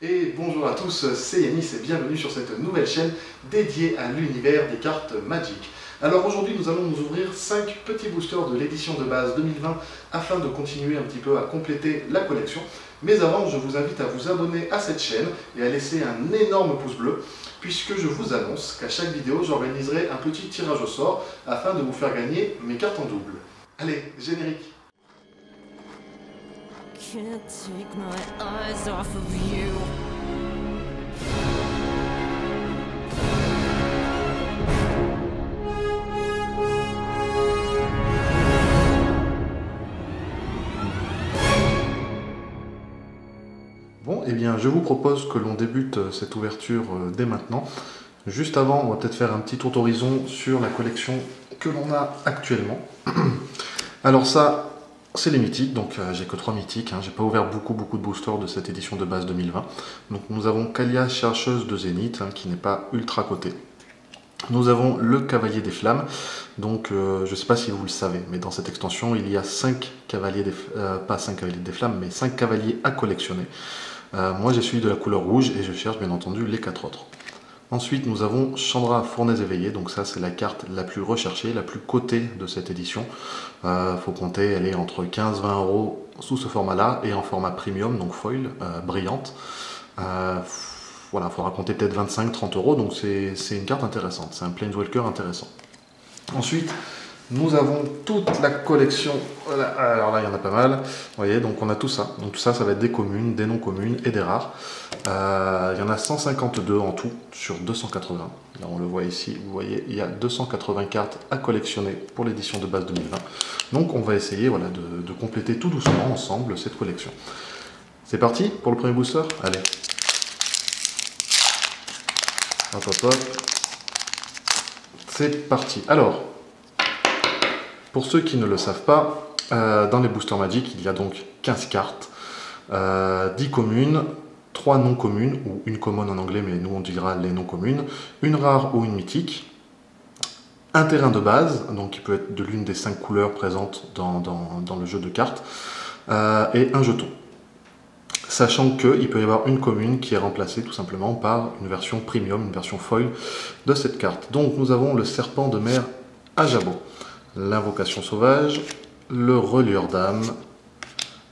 Et bonjour à tous, c'est Yanis et bienvenue sur cette nouvelle chaîne dédiée à l'univers des cartes Magic. Alors aujourd'hui nous allons nous ouvrir 5 petits boosters de l'édition de base 2020 afin de continuer un petit peu à compléter la collection. Mais avant je vous invite à vous abonner à cette chaîne et à laisser un énorme pouce bleu puisque je vous annonce qu'à chaque vidéo j'organiserai un petit tirage au sort afin de vous faire gagner mes cartes en double. Allez, générique! Can't take my eyes off of you. Bon, eh bien, je vous propose que l'on débute cette ouverture dès maintenant. Juste avant, on va peut-être faire un petit tour d'horizon sur la collection que l'on a actuellement. Alors ça, c'est les mythiques, donc j'ai que 3 mythiques, j'ai pas ouvert beaucoup de boosters de cette édition de base 2020. Donc nous avons Kalia, chercheuse de Zénith, qui n'est pas ultra cotée. Nous avons le Cavalier des Flammes, donc je ne sais pas si vous le savez, mais dans cette extension il y a 5 cavaliers pas 5 cavaliers des Flammes, mais 5 cavaliers à collectionner. Moi j'ai celui de la couleur rouge et je cherche bien entendu les 4 autres. Ensuite nous avons Chandra, Fournaise éveillée, donc ça c'est la carte la plus recherchée, la plus cotée de cette édition. Faut compter, elle est entre 15-20 € sous ce format là et en format premium, donc foil, brillante. Voilà, il faudra compter peut-être 25-30 €, donc c'est une carte intéressante, c'est un Planeswalker intéressant. Ensuite, nous avons toute la collection, voilà, alors là il y en a pas mal, vous voyez, donc on a tout ça. Donc tout ça, ça va être des communes, des non communes et des rares. Il y en a 152 en tout sur 280. Là on le voit ici, vous voyez, il y a 280 cartes à collectionner pour l'édition de base 2020. Donc on va essayer voilà, de compléter tout doucement ensemble cette collection. C'est parti pour le premier booster, allez. Hop, hop, hop. C'est parti. Alors, pour ceux qui ne le savent pas, dans les boosters Magic, il y a donc 15 cartes, 10 communes, 3 non communes, ou une commune en anglais, mais nous on dira les non communes, une rare ou une mythique, un terrain de base, donc qui peut être de l'une des 5 couleurs présentes dans le jeu de cartes, et un jeton. Sachant qu'il peut y avoir une commune qui est remplacée tout simplement par une version premium, une version foil de cette carte. Donc nous avons le serpent de mer Ajabo, l'invocation sauvage, le relieur d'âme,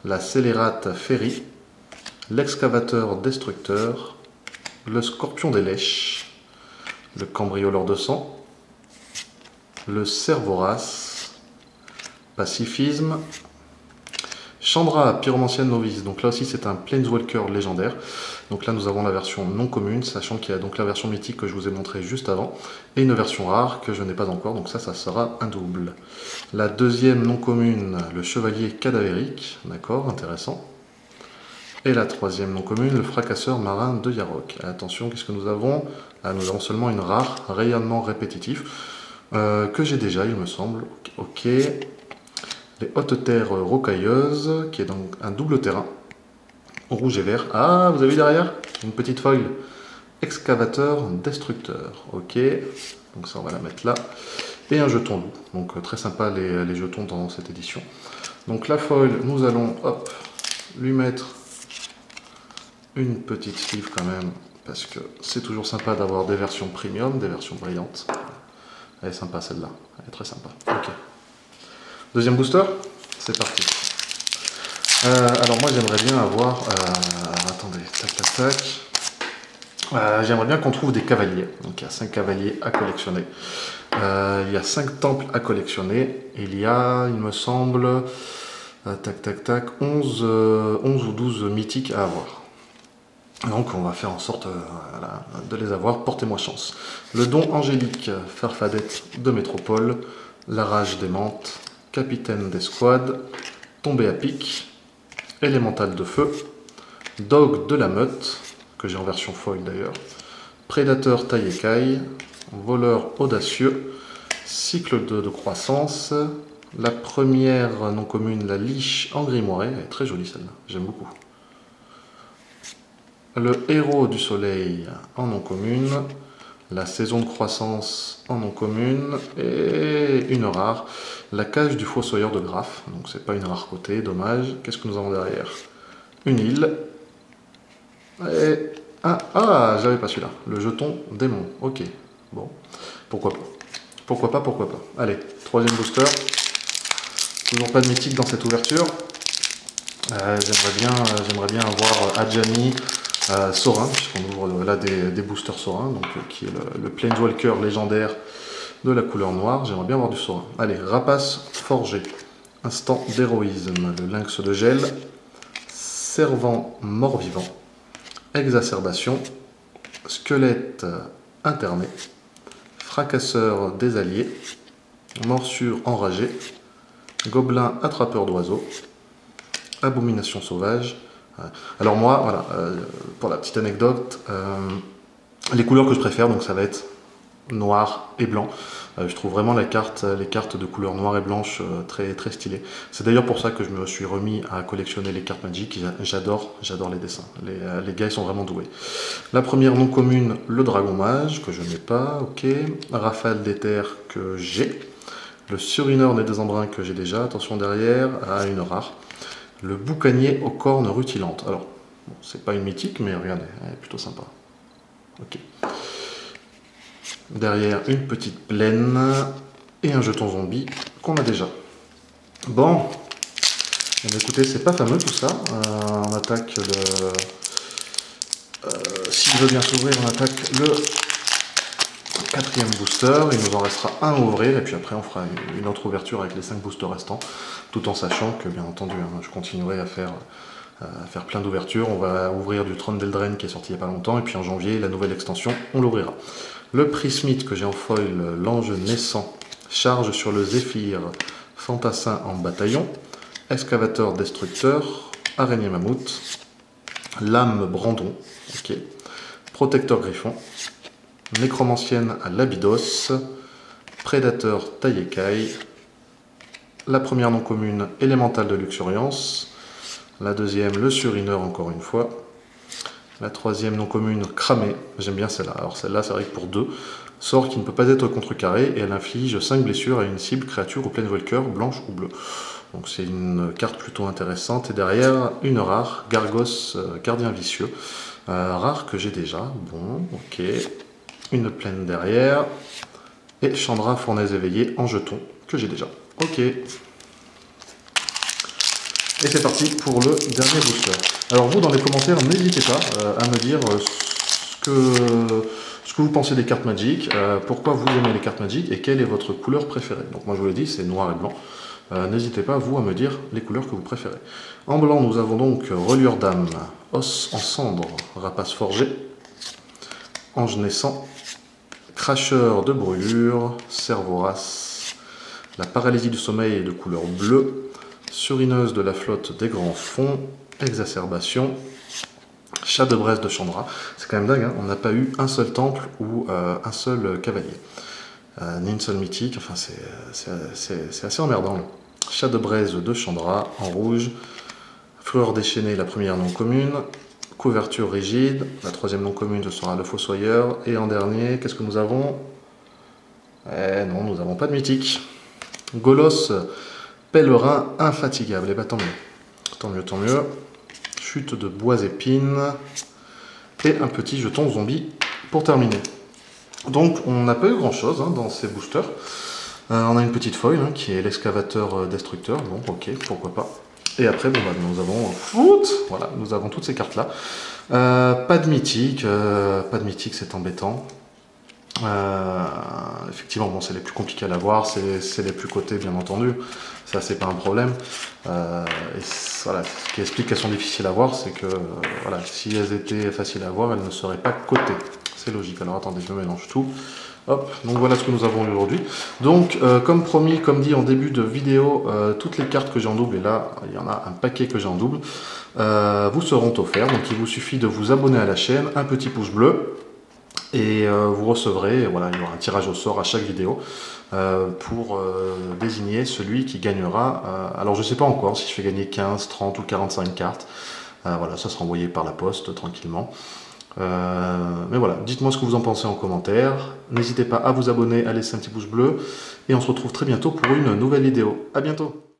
la scélérate féerie, l'excavateur destructeur, le scorpion des lèches, le cambrioleur de sang, le cerf vorace, pacifisme, Chandra, pyromancienne novice, donc là aussi c'est un Planeswalker légendaire. Donc là nous avons la version non commune, sachant qu'il y a donc la version mythique que je vous ai montré juste avant, et une version rare que je n'ai pas encore, donc ça sera un double. La deuxième non commune, le chevalier cadavérique, d'accord, intéressant. Et la troisième non commune, le fracasseur marin de Yarok. Attention, qu'est-ce que nous avons? Nous avons seulement une rare, rayonnement répétitif, que j'ai déjà il me semble, ok. Les hautes terres rocailleuses, qui est donc un double terrain, rouge et vert. Ah, vous avez vu derrière? Une petite foil. Excavateur destructeur. Ok, donc ça on va la mettre là. Et un jeton loup. Donc très sympa les jetons dans cette édition. Donc la foil, nous allons hop, lui mettre une petite sleeve quand même, parce que c'est toujours sympa d'avoir des versions premium, des versions brillantes. Elle est sympa celle-là, elle est très sympa. Ok. Deuxième booster, c'est parti. Alors moi j'aimerais bien avoir... attendez, tac tac tac. J'aimerais bien qu'on trouve des cavaliers. Donc il y a 5 cavaliers à collectionner. Il y a 5 temples à collectionner. Il y a, il me semble, tac tac tac, 11 ou 12 mythiques à avoir. Donc on va faire en sorte voilà, de les avoir. Portez-moi chance. Le don angélique, Farfadette de métropole, la rage démente, capitaine d'escouade, tombé à pic, élémental de feu, dog de la meute, que j'ai en version foil d'ailleurs, prédateur taille-écaille, voleur audacieux, cycle de croissance, la première non commune, la liche en grimoiré, elle est très jolie celle-là, j'aime beaucoup. Le héros du soleil en non commune, la saison de croissance en non commune, et une rare, la cage du fossoyeur de Graf, donc c'est pas une rare côté, dommage. Qu'est-ce que nous avons derrière? Une île, Et... Ah, j'avais pas celui-là. Le jeton démon. Ok. Bon. Pourquoi pas. Pourquoi pas, pourquoi pas. Allez, troisième booster. Toujours pas de mythique dans cette ouverture. J'aimerais bien avoir Adjani, Sorin, puisqu'on ouvre là des boosters Sorin, donc, qui est le Planeswalker légendaire de la couleur noire. J'aimerais bien avoir du Sorin. Allez, Rapace forgé. Instant d'héroïsme. Le lynx de gel. Servant mort-vivant. Exacerbation. Squelette interné. Fracasseur des alliés. Morsure enragée. Gobelin attrapeur d'oiseaux. Abomination sauvage. Alors moi, voilà, pour la petite anecdote, les couleurs que je préfère, donc ça va être noir et blanc. Je trouve vraiment les cartes de couleur noire et blanche très, très stylées. C'est d'ailleurs pour ça que je me suis remis à collectionner les cartes Magic. J'adore les dessins. Les gars, ils sont vraiment doués. La première non commune, le Dragon Mage, que je n'ai pas, ok. Rafale d'éther que j'ai. Le Surineur Nez des Embruns que j'ai déjà, attention derrière, à une rare. Le Boucanier aux cornes rutilantes. Alors, bon, c'est pas une mythique, mais regardez, elle est plutôt sympa. Ok. Derrière, une petite plaine et un jeton zombie qu'on a déjà. Bon, eh bien, écoutez, c'est pas fameux tout ça. On attaque le... S'il veut bien s'ouvrir, on attaque le quatrième booster. Il nous en restera un à ouvrir et puis après on fera une autre ouverture avec les 5 boosters restants, tout en sachant que bien entendu je continuerai à faire plein d'ouvertures. On va ouvrir du Trône d'Eldraine qui est sorti il n'y a pas longtemps et puis en janvier la nouvelle extension on l'ouvrira. Le Prismite que j'ai en foil, l'ange naissant, charge sur le Zéphyr, fantassin en bataillon, excavateur destructeur, araignée mammouth, lame brandon, ok, protecteur griffon, nécromancienne à l'Abydos, prédateur taïekai, la première non commune élémentale de luxuriance, la deuxième le surineur encore une fois, la troisième non commune cramée, j'aime bien celle-là, alors celle-là c'est vrai que pour 2, sort qui ne peut pas être contrecarré et elle inflige 5 blessures à une cible, créature ou planeswalker blanche ou bleue. Donc c'est une carte plutôt intéressante et derrière une rare, Gargos gardien vicieux, rare que j'ai déjà, bon ok. Une plaine derrière, et Chandra, fournaise éveillée en jeton, que j'ai déjà. Ok. Et c'est parti pour le dernier booster. Alors vous, dans les commentaires, n'hésitez pas à me dire ce que vous pensez des cartes Magic, pourquoi vous aimez les cartes Magic, et quelle est votre couleur préférée. Donc moi je vous l'ai dit, c'est noir et blanc. N'hésitez pas, vous, à me dire les couleurs que vous préférez. En blanc, nous avons donc Reliure d'âme, Os en cendre, Rapace forgé, Ange naissant, Cracheur de brûlure, Cervoras, la paralysie du sommeil de couleur bleue, Surineuse de la flotte des grands fonds, Exacerbation, Chat de Bresse de Chandra. C'est quand même dingue, hein, on n'a pas eu un seul temple ou un seul cavalier. Ni une seule mythique, enfin c'est assez emmerdant. Là. Chat de Braise de Chandra en rouge, Fureur déchaînée, la première non commune, couverture rigide, la troisième non commune ce sera le Fossoyeur, et en dernier, qu'est-ce que nous avons? Non, nous n'avons pas de mythique. Golos, pèlerin infatigable, et bah tant mieux. Tant mieux, tant mieux. Chute de bois épines, et un petit jeton zombie pour terminer. Donc on n'a pas eu grand chose dans ces boosters. On a une petite foil qui est l'excavateur destructeur, bon ok, pourquoi pas. Et après bon, bah, nous avons toutes ces cartes là. Pas de mythique, c'est embêtant. Effectivement bon, c'est les plus compliqués à l'avoir, c'est les plus cotés bien entendu, ça c'est pas un problème. Et voilà, ce qui explique qu'elles sont difficiles à avoir, c'est que voilà, si elles étaient faciles à avoir, elles ne seraient pas cotées. C'est logique. Alors attendez, je me mélange tout. Hop, donc voilà ce que nous avons aujourd'hui. Donc, comme promis, comme dit en début de vidéo, toutes les cartes que j'ai en double, et là, il y en a un paquet que j'ai en double, vous seront offertes. Donc, il vous suffit de vous abonner à la chaîne, un petit pouce bleu, et vous recevrez, voilà, il y aura un tirage au sort à chaque vidéo pour désigner celui qui gagnera. Alors, je ne sais pas encore si je fais gagner 15, 30 ou 45 cartes. Voilà, ça sera envoyé par la poste tranquillement. Mais voilà, dites-moi ce que vous en pensez en commentaire. N'hésitez pas à vous abonner, à laisser un petit pouce bleu. Et on se retrouve très bientôt pour une nouvelle vidéo. A bientôt!